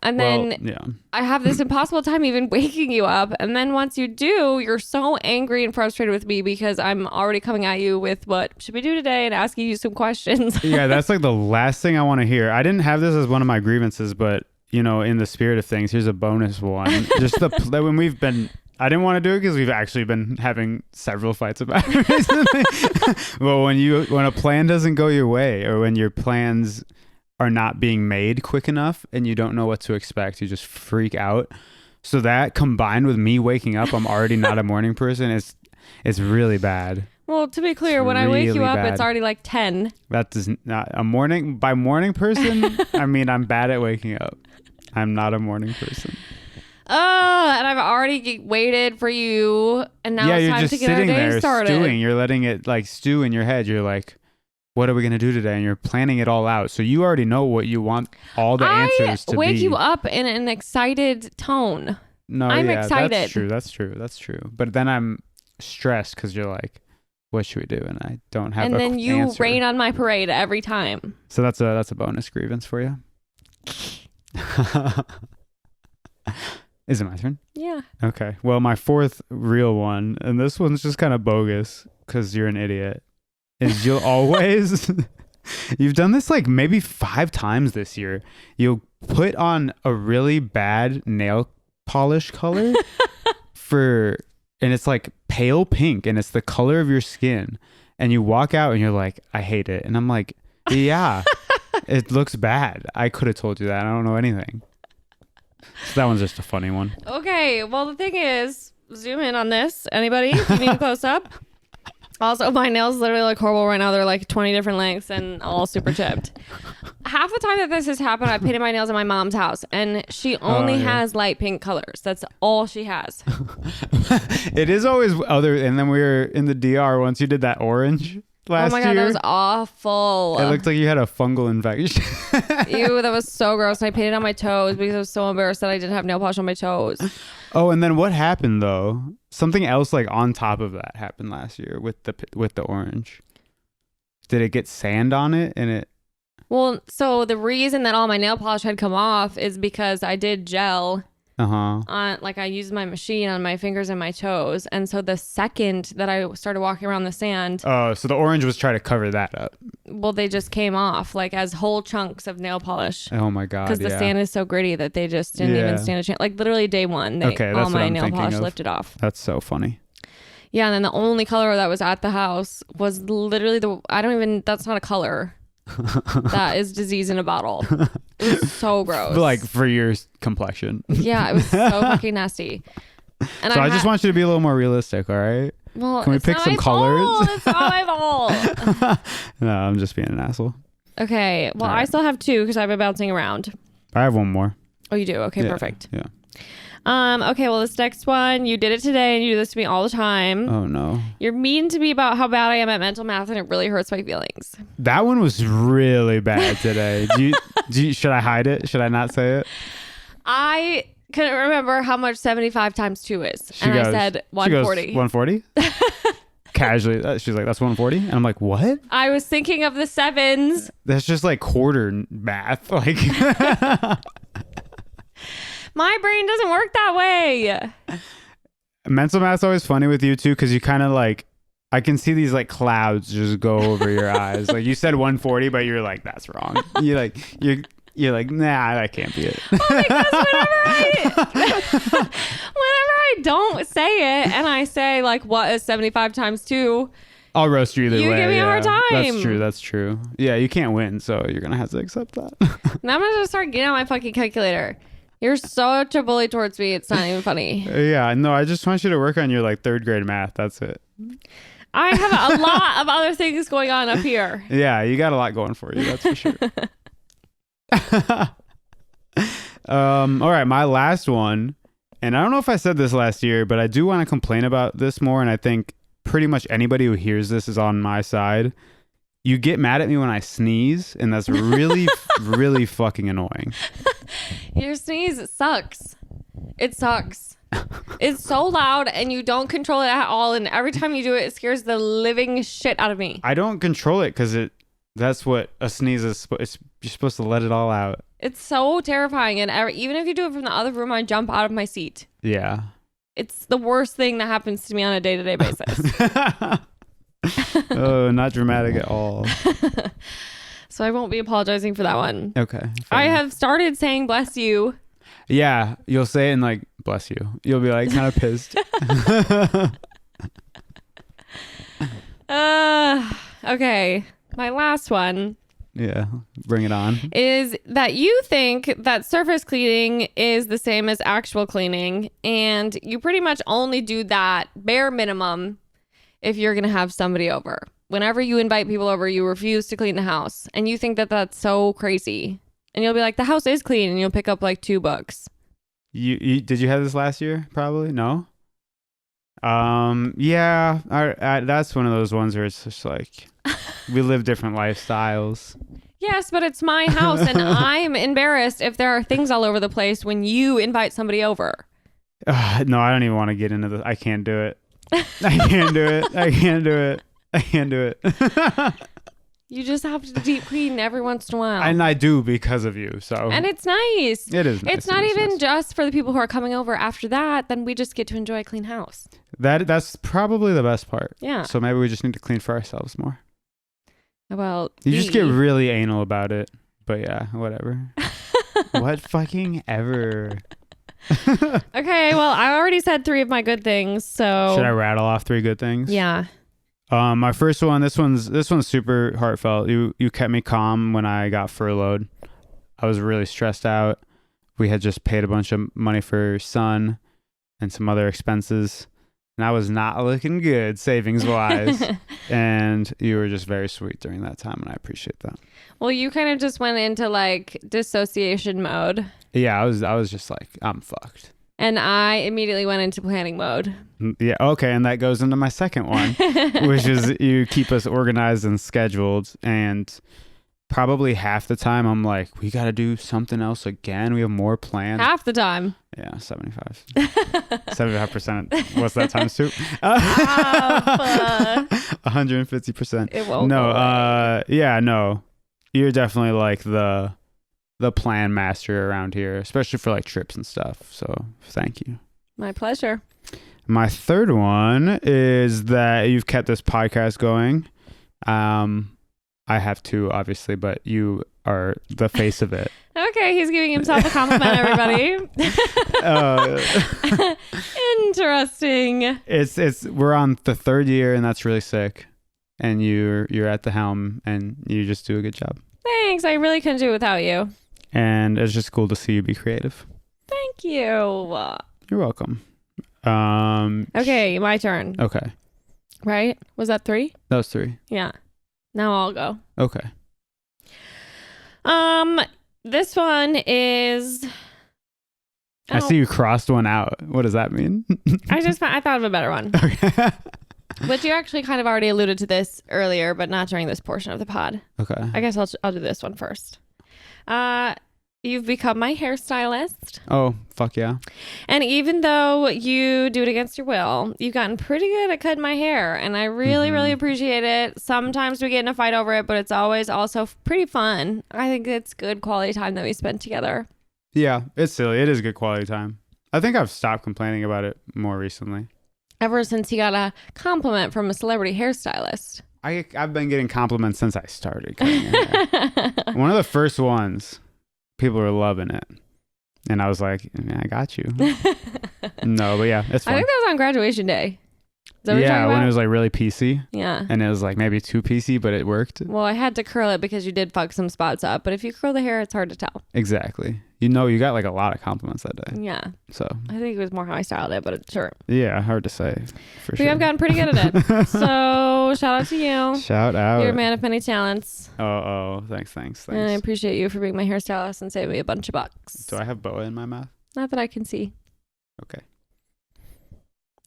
And then I have this impossible time even waking you up. And then once you do, you're so angry and frustrated with me because I'm already coming at you with what should we do today and asking you some questions. Yeah, that's like the last thing I want to hear. I didn't have this as one of my grievances, but you know, in the spirit of things, here's a bonus one. Just when we've been, I didn't want to do it because we've actually been having several fights about it recently. Well, when a plan doesn't go your way, or when your plans are not being made quick enough and you don't know what to expect, you just freak out. So that combined with me waking up, I'm already not a morning person. It's really bad. Well, to be clear, when I wake you up, it's already like 10. That does not morning person. I mean, I'm bad at waking up. I'm not a morning person. Oh, and I've already waited for you, and now it's time to get our day started. Stewing. You're letting it like stew in your head. You're like, what are we going to do today? And you're planning it all out. So you already know what you want all the answers to be. I wake you up in an excited tone. No, I'm excited. That's true. But then I'm stressed because you're like, what should we do? And I don't have an answer. And then you rain on my parade every time. So that's a bonus grievance for you. Is it my turn? Yeah. Okay. Well, my fourth real one, and this one's just kind of bogus because you're an idiot, is you'll always, you've done this like maybe 5 times this year. You'll put on a really bad nail polish color and it's like pale pink and it's the color of your skin. And you walk out and you're like, I hate it. And I'm like, yeah, it looks bad. I could have told you that. I don't know anything. So that one's just a funny one. Okay. Well, the thing is, zoom in on this. Anybody? If you need a close up. Also, my nails literally look horrible right now. They're like 20 different lengths and all super chipped. Half the time that this has happened, I painted my nails in my mom's house, and she only has light pink colors. That's all she has. It is always other. And then we were in the DR once. You did that orange last year. Oh my God, that was awful. It looked like you had a fungal infection. Ew, that was so gross. And I painted on my toes because I was so embarrassed that I didn't have nail polish on my toes. Oh, and then what happened though? Something else like on top of that happened last year with the orange. Did it get sand on it and it? Well, so the reason that all my nail polish had come off is because I did gel. On like I used my machine on my fingers and my toes, and so the second that I started walking around the sand, so the orange was trying to cover that up. Well, they just came off like as whole chunks of nail polish. Oh my God! Because the sand is so gritty that they just didn't even stand a chance. Like literally day one, all my nail polish lifted off. That's so funny. Yeah, and then the only color that was at the house was literally that's not a color. That is disease in a bottle. It was so gross. Like for your complexion. Yeah, it was so fucking nasty. And so I just want you to be a little more realistic, all right? Well, can we pick some colors? It's not my fault. No, I'm just being an asshole. Okay, well, I still have 2 because I've been bouncing around. I have one more. Oh, you do? Okay, perfect. Yeah. Okay, well, this next one, you did it today and you do this to me all the time. Oh, no. You're mean to me about how bad I am at mental math and it really hurts my feelings. That one was really bad today. Should I hide it? Should I not say it? I couldn't remember how much 75 times 2 is. I said 140. She goes, 140? Casually. She's like, that's 140? And I'm like, what? I was thinking of the 7s. That's just like quarter math. Like... My brain doesn't work that way. Mental math's always funny with you too, because you kind of like, I can see these like clouds just go over your eyes. Like you said 140, but you're like, that's wrong. You're like, nah, that can't be it. Well, because whenever I don't say it and I say like, what is 75 times 2? I'll roast you either way. You give me a hard time. That's true. Yeah, you can't win, so you're going to have to accept that. Now I'm going to start getting out my fucking calculator. You're such a bully towards me. It's not even funny. Yeah, no, I just want you to work on your like 3rd grade math. That's it. I have a lot of other things going on up here. Yeah, you got a lot going for you. That's for sure. All right, my last one. And I don't know if I said this last year, but I do want to complain about this more. And I think pretty much anybody who hears this is on my side. You get mad at me when I sneeze, and that's really, really fucking annoying. Your sneeze sucks. It sucks. It's so loud and you don't control it at all. And every time you do it, it scares the living shit out of me. I don't control it because that's what a sneeze is. You're supposed to let it all out. It's so terrifying. And even if you do it from the other room, I jump out of my seat. Yeah. It's the worst thing that happens to me on a day-to-day basis. Oh, not dramatic at all. So I won't be apologizing for that one. Okay. I have started saying bless you. Yeah, you'll say it and like, bless you. You'll be like kind of pissed. Okay. My last one. Yeah, bring it on. Is that you think that surface cleaning is the same as actual cleaning, and you pretty much only do that bare minimum if you're going to have somebody over. Whenever you invite people over, you refuse to clean the house, and you think that that's so crazy. And you'll be like, the house is clean, and you'll pick up like 2 books. You did you have this last year? Probably no. Yeah, that's one of those ones where it's just like we live different lifestyles. Yes, but it's my house, and I'm embarrassed if there are things all over the place when you invite somebody over. No, I don't even want to get into this. I can't do it. I can't do it. I can't do it. I can't do it. You just have to deep clean every once in a while. And I do because of you. So. And it's nice. It is nice. It's not even just for the people who are coming over. After that, then we just get to enjoy a clean house. That's probably the best part. Yeah. So maybe we just need to clean for ourselves more. Well, you just get really anal about it. But yeah, whatever. What fucking ever. Okay, well, I already said 3 of my good things, so should I rattle off 3 good things? Yeah. My first one, this one's super heartfelt. You kept me calm when I got furloughed. I was really stressed out. We had just paid a bunch of money for your son and some other expenses, and I was not looking good savings wise. And you were just very sweet during that time, and I appreciate that. Well, you kind of just went into like dissociation mode. Yeah, I was just like, I'm fucked. And I immediately went into planning mode. Yeah, okay, and that goes into my second one, which is you keep us organized and scheduled, and probably half the time I'm like, we got to do something else again. We have more plans. Half the time. Yeah, 75. 75%. What's that times 2? 150%. It won't No, go away. Yeah, no. You're definitely like the plan master around here, especially for like trips and stuff. So thank you. My pleasure. My third one is that you've kept this podcast going. I have 2, obviously, but you are the face of it. Okay, he's giving himself a compliment, everybody. Interesting. We're on the 3rd year, and that's really sick. And you're at the helm, and you just do a good job. Thanks. I really couldn't do it without you. And it's just cool to see you be creative. Thank you. You're welcome. Okay, my turn. Okay. Right? Was that 3? That was 3. Yeah. Now I'll go. Okay. This one is... I see you crossed one out. What does that mean? I thought of a better one. Okay. But you actually kind of already alluded to this earlier, but not during this portion of the pod. Okay. I guess I'll do this one first. You've become my hairstylist. Oh, fuck yeah. And even though you do it against your will, you've gotten pretty good at cutting my hair. And I really, really appreciate it. Sometimes we get in a fight over it, but it's always also pretty fun. I think it's good quality time that we spend together. Yeah, it's silly. It is good quality time. I think I've stopped complaining about it more recently. Ever since you got a compliment from a celebrity hairstylist. I've been getting compliments since I started cutting hair. One of the first ones, people were loving it. And I was like, I got you. No, but yeah, it's fun. I think that was on graduation day. Is that what you're talking when about? it was like really PC. Yeah. And it was like maybe too PC, but it worked. Well, I had to curl it because you did fuck some spots up. But if you curl the hair, it's hard to tell. Exactly. You got like a lot of compliments that day. Yeah. So I think it was more how I styled it, but sure. Yeah, hard to say for sure. I've gotten pretty good at it. So shout out to you. Shout out. You're a man of many talents. Oh, thanks. And I appreciate you for being my hairstylist and saving me a bunch of bucks. Do I have boa in my mouth? Not that I can see. Okay.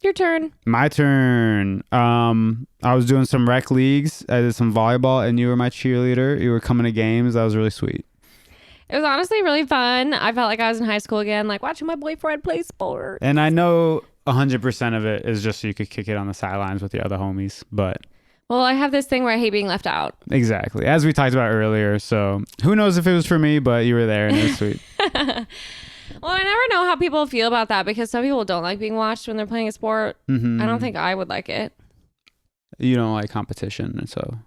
Your turn. My turn. I was doing some rec leagues. I did some volleyball, and you were my cheerleader. You were coming to games. That was really sweet. It was honestly really fun. I felt like I was in high school again, like watching my boyfriend play sports. And I know 100% of it is just so you could kick it on the sidelines with the other homies, but Well, I have this thing where I hate being left out. exactly, as we talked about earlier. So who knows if it was for me, but you were there and it was sweet. Well, I never know how people feel about that because some people don't like being watched when they're playing a sport. Mm-hmm. I don't think I would like it. You don't like competition, and so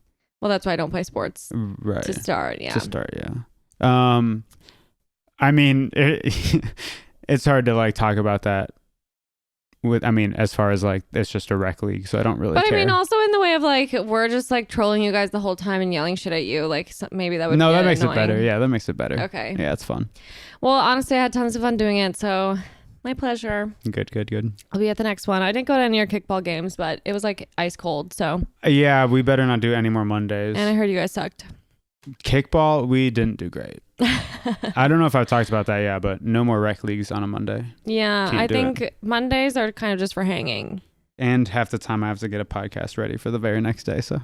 Well, that's why I don't play sports right to start. Yeah. to start, yeah. I mean, it's hard to like talk about that. As far as like it's just a rec league, so I don't really But care. I mean, also in the way of like we're just like trolling you guys the whole time and yelling shit at you. Like maybe that would No, get that makes annoying. it better. Yeah, that makes it better. Okay. Yeah, it's fun. Well, honestly, I had tons of fun doing it, so my pleasure. Good. I'll be at the next one. I didn't go to any of your kickball games, but it was like ice cold. So. Yeah, we better not do any more Mondays. And I heard you guys sucked. Kickball, we didn't do great. I don't know if I've talked about that yet, but no more rec leagues on a Monday. Yeah, Can't I do think Mondays are kind of just for hanging. And half the time I have to get a podcast ready for the very next day. So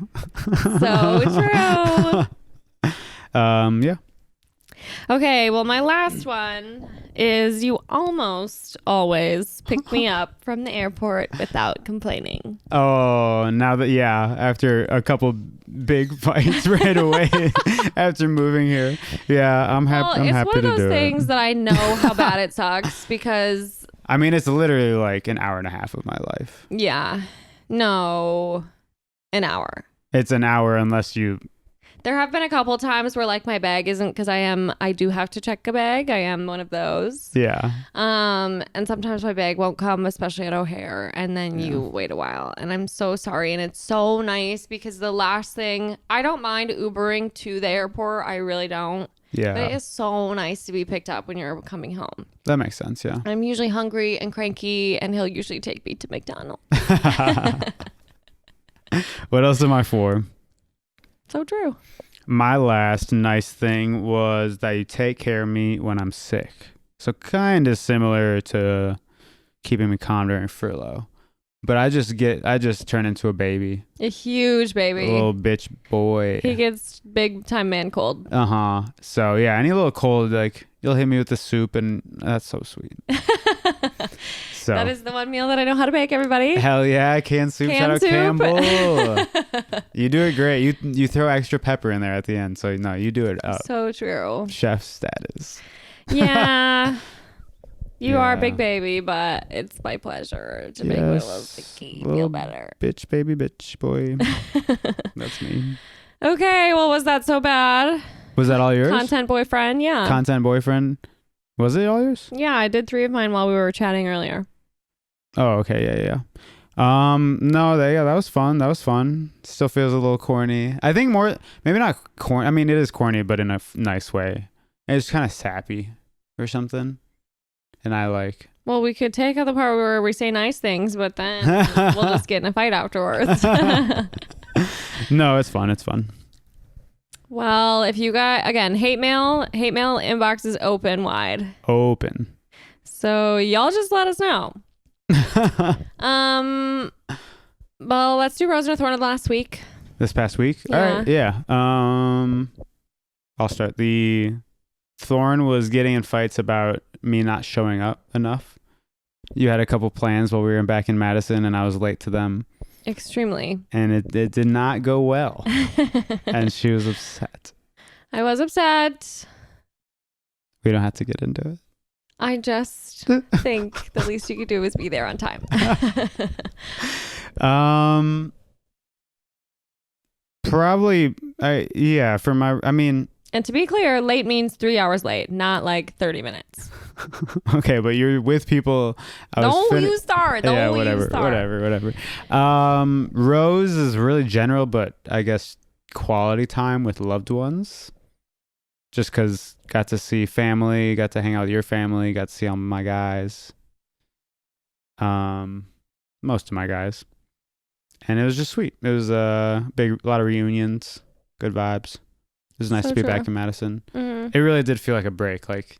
So true. Yeah. Okay, well, my last one is you almost always pick me up from the airport without complaining. Oh, now that, yeah, after a couple big fights right away after moving here. Yeah, I'm happy. Well, I'm it's happy one of to those do things it. that I know how bad it sucks because, I mean, it's literally like an hour and a half of my life. yeah, no, an hour. It's an hour unless you. There have been a couple times where like my bag isn't because I do have to check a bag. I am one of those. Yeah. And sometimes my bag won't come, especially at O'Hare, and then you wait a while. And I'm so sorry. And it's so nice because the last thing, I don't mind Ubering to the airport. I really don't. Yeah. But it is so nice to be picked up when you're coming home. That makes sense. Yeah. I'm usually hungry and cranky, and he'll usually take me to McDonald's. What else am I for? So true. My last nice thing was that you take care of me when I'm sick. So kind of similar to keeping me calm during furlough. But I just turn into a baby. A huge baby. A little bitch boy. He gets big time man cold. Uh-huh. So yeah, any little cold, like you'll hit me with the soup and that's so sweet. So That is the one meal that I know how to make, everybody. hell yeah, canned soup. Shout out soup. Campbell. You do it great. You throw extra pepper in there at the end. So no, you do it up. So true. Chef status. Yeah. You are a Yeah. big baby, but it's my pleasure to make my little sticky feel better. Bitch baby bitch boy. That's me. Okay, well, was that so bad? Was that all yours? Content boyfriend, yeah. Content boyfriend. Was it all yours? Yeah, I did 3 of mine while we were chatting earlier. Oh, okay, yeah. No, that was fun. Still feels a little corny. I think more, maybe not corny. I mean, it is corny, but in a nice way. It's kind of sappy or something. And I like. Well, we could take out the part where we say nice things, but then we'll just get in a fight afterwards. No, it's fun. It's fun. Well, if you got, again, hate mail inbox is open wide. Open. So y'all just let us know. Well, let's do Rose and Thorn of last week. This past week? Yeah. All right. Yeah. I'll start. The Thorn was getting in fights about me not showing up enough. You had a couple plans while we were back in Madison and I was late to them. Extremely. And it did not go well. And she was upset. I was upset. We don't have to get into it. I just think the least you could do is be there on time. Probably, And to be clear, late means 3 hours late, not like 30 minutes. okay, but you're with people. You start. Yeah, whatever. Rose is really general, but I guess quality time with loved ones. Just because got to see family, got to hang out with your family, got to see all my guys. Most of my guys. And it was just sweet. It was a lot of reunions, good vibes. It was nice to be back in Madison. Mm-hmm. It really did feel like a break. Like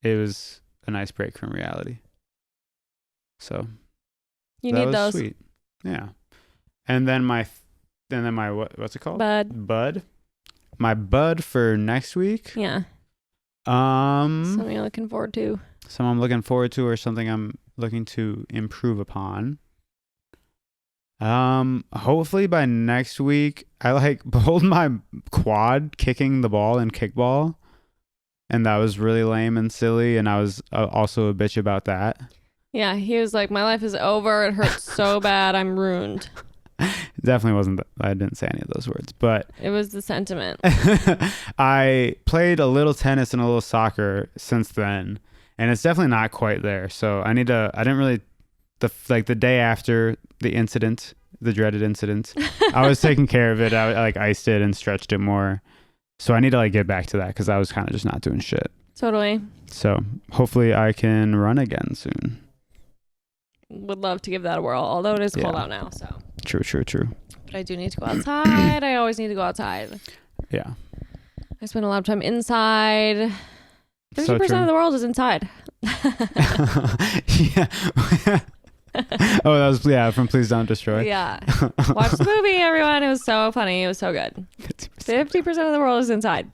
it was a nice break from reality. So You that need was those. sweet. Yeah. And then my what's it called? Bud. Bud. My bud for next week. Yeah. Something you're looking forward to. Something I'm looking forward to, or something I'm looking to improve upon. Hopefully by next week, I like pulled my quad kicking the ball in kickball, and that was really lame and silly, and I was also a bitch about that. Yeah, he was like, my life is over. It hurts so bad. I'm ruined. Definitely wasn't. I didn't say any of those words, but it was the sentiment. I played a little tennis and a little soccer since then, and it's definitely not quite there. So I need to. I didn't really. The day after the incident, the dreaded incident, I was taking care of it. I like iced it and stretched it more. So I need to like get back to that because I was kind of just not doing shit. Totally. So hopefully I can run again soon. Would love to give that a whirl, although it is cold out now. So true. But I do need to go outside. I always need to go outside. Yeah. I spend a lot of time inside. 50% of the world is inside. Yeah. Oh, that was from Please Don't Destroy. Yeah. Watch the movie, everyone. It was so funny. It was so good. 50% of the world is inside.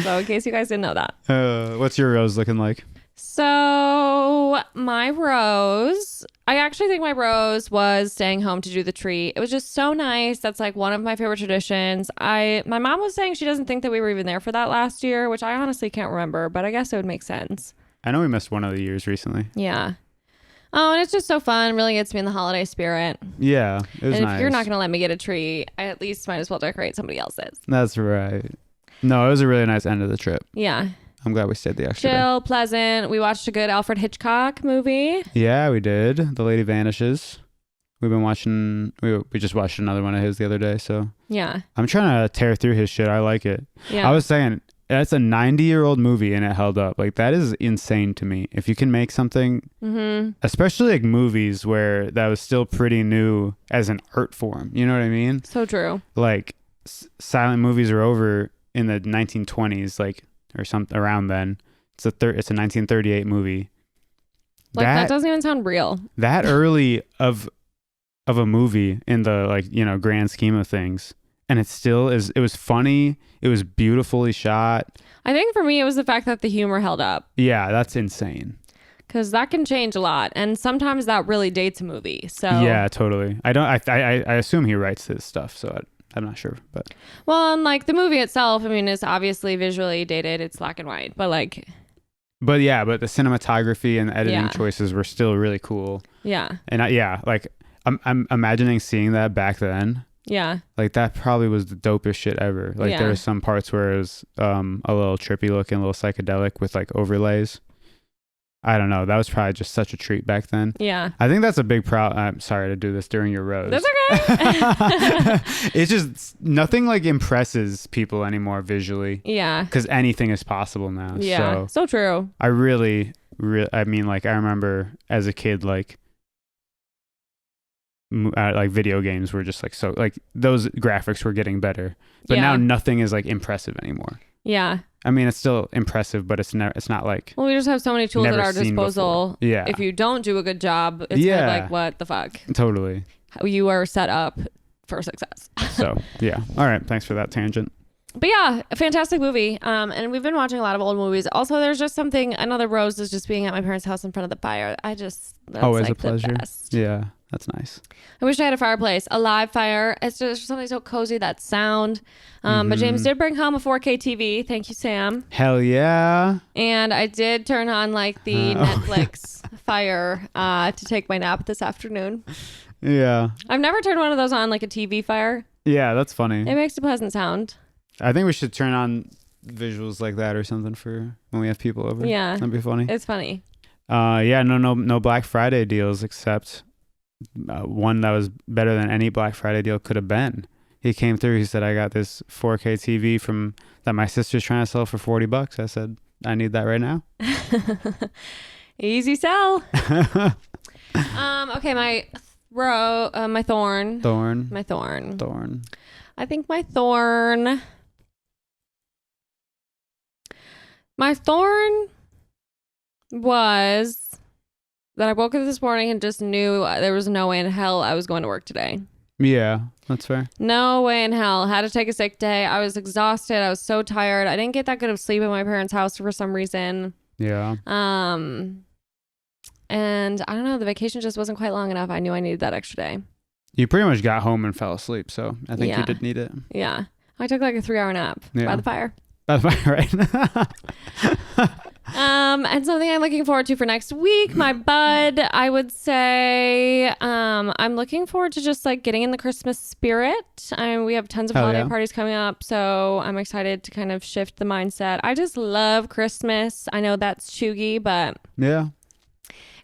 So in case you guys didn't know that. What's your rose looking like? So my rose, I actually think my rose was staying home to do the tree. It was just so nice. That's like one of my favorite traditions. My mom was saying she doesn't think that we were even there for that last year, which I honestly can't remember, but I guess it would make sense. I know we missed one of the years recently. Yeah. Oh, and it's just so fun. Really gets me in the holiday spirit. Yeah, it was and nice. if you're not going to let me get a tree, I at least might as well decorate somebody else's. That's right. No, it was a really nice end of the trip. Yeah. I'm glad we stayed the extra Chill, day. pleasant. We watched a good Alfred Hitchcock movie. Yeah, we did. The Lady Vanishes. We've been watching. We just watched another one of his the other day. So yeah, I'm trying to tear through his shit. I like it. Yeah. I was saying that's a 90-year-old movie and it held up. Like that is insane to me. If you can make something, especially like movies where that was still pretty new as an art form. You know what I mean? So true. Like silent movies are over in the 1920s, like. Or something around then. It's a 1938 movie. Like that doesn't even sound real. That early of a movie in the grand scheme of things, and it still is. It was funny. It was beautifully shot. I think for me, it was the fact that the humor held up. Yeah, that's insane. Because that can change a lot, and sometimes that really dates a movie. So yeah, totally. I assume he writes his stuff, so. I'm not sure, but well, and like the movie itself, I mean, it's obviously visually dated. It's black and white, but the cinematography and the editing choices were still really cool. Yeah, and I'm imagining seeing that back then. Yeah, like that probably was the dopest shit ever. Like there were some parts where it was a little trippy looking, a little psychedelic with like overlays. I don't know. That was probably just such a treat back then. Yeah. I think that's a big problem. I'm sorry to do this during your rose. That's okay. It's just nothing like impresses people anymore visually. Yeah. Because anything is possible now. Yeah. So true. I really, I mean, like I remember as a kid, like video games were just like, so like those graphics were getting better, but now nothing is like impressive anymore. Yeah. I mean, it's still impressive, but it's not like. Well, we just have so many tools at our disposal. Yeah. If you don't do a good job, it's kind of like, what the fuck? Totally. You are set up for success. So, yeah. All right. Thanks for that tangent. But yeah, a fantastic movie. And we've been watching a lot of old movies. Also, there's just something, another rose is just being at my parents' house in front of the fire. That's always like a pleasure. The best. Yeah. That's nice. I wish I had a fireplace, a live fire. It's just something so cozy, that sound. But James did bring home a 4K TV. Thank you, Sam. Hell yeah. And I did turn on like the Netflix fire to take my nap this afternoon. Yeah. I've never turned one of those on, like a TV fire. Yeah, that's funny. It makes a pleasant sound. I think we should turn on visuals like that or something for when we have people over. Yeah. That'd be funny. It's funny. Yeah, no Black Friday deals except one that was better than any Black Friday deal could have been. He came through. He said, "I got this 4K TV that my sister's trying to sell for $40." I said, "I need that right now." Easy sell. Okay, my thorn. My thorn. I think my thorn. My thorn was that I woke up this morning and just knew there was no way in hell I was going to work today. Yeah, that's fair. No way in hell. Had to take a sick day. I was exhausted. I was so tired. I didn't get that good of sleep at my parents' house for some reason. Yeah. And I don't know, the vacation just wasn't quite long enough. I knew I needed that extra day. You pretty much got home and fell asleep, so I think Yeah. you did need it. Yeah. I took like a 3-hour nap by the fire. By the fire, right? And something I'm looking forward to for next week, my bud, I would say, I'm looking forward to just like getting in the Christmas spirit. We have tons of holiday parties coming up, so I'm excited to kind of shift the mindset. I just love Christmas. I know that's chuggy, but yeah,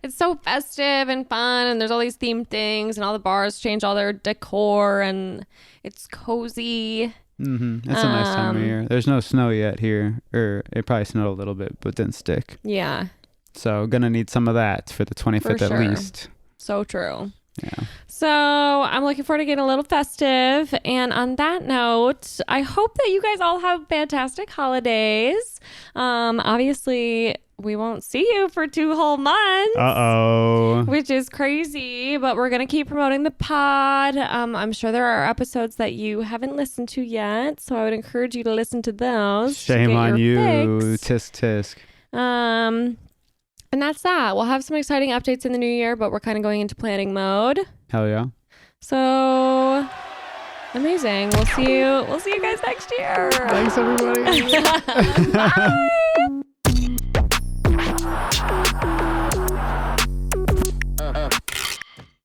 it's so festive and fun, and there's all these themed things, and all the bars change all their decor, and it's cozy. It's a nice time of year. There's no snow yet here, or it probably snowed a little bit, but didn't stick. Yeah. So gonna need some of that for the 25th For sure. at least. So true. Yeah. So I'm looking forward to getting a little festive. And on that note, I hope that you guys all have fantastic holidays. Obviously, we won't see you for 2 whole months. Uh-oh. Which is crazy, but we're going to keep promoting the pod. I'm sure there are episodes that you haven't listened to yet, so I would encourage you to listen to those. Shame on you. Fix. Tisk. And that's that. We'll have some exciting updates in the new year, but we're kind of going into planning mode. Hell yeah. So amazing. We'll see you guys next year. Thanks, everybody. Bye.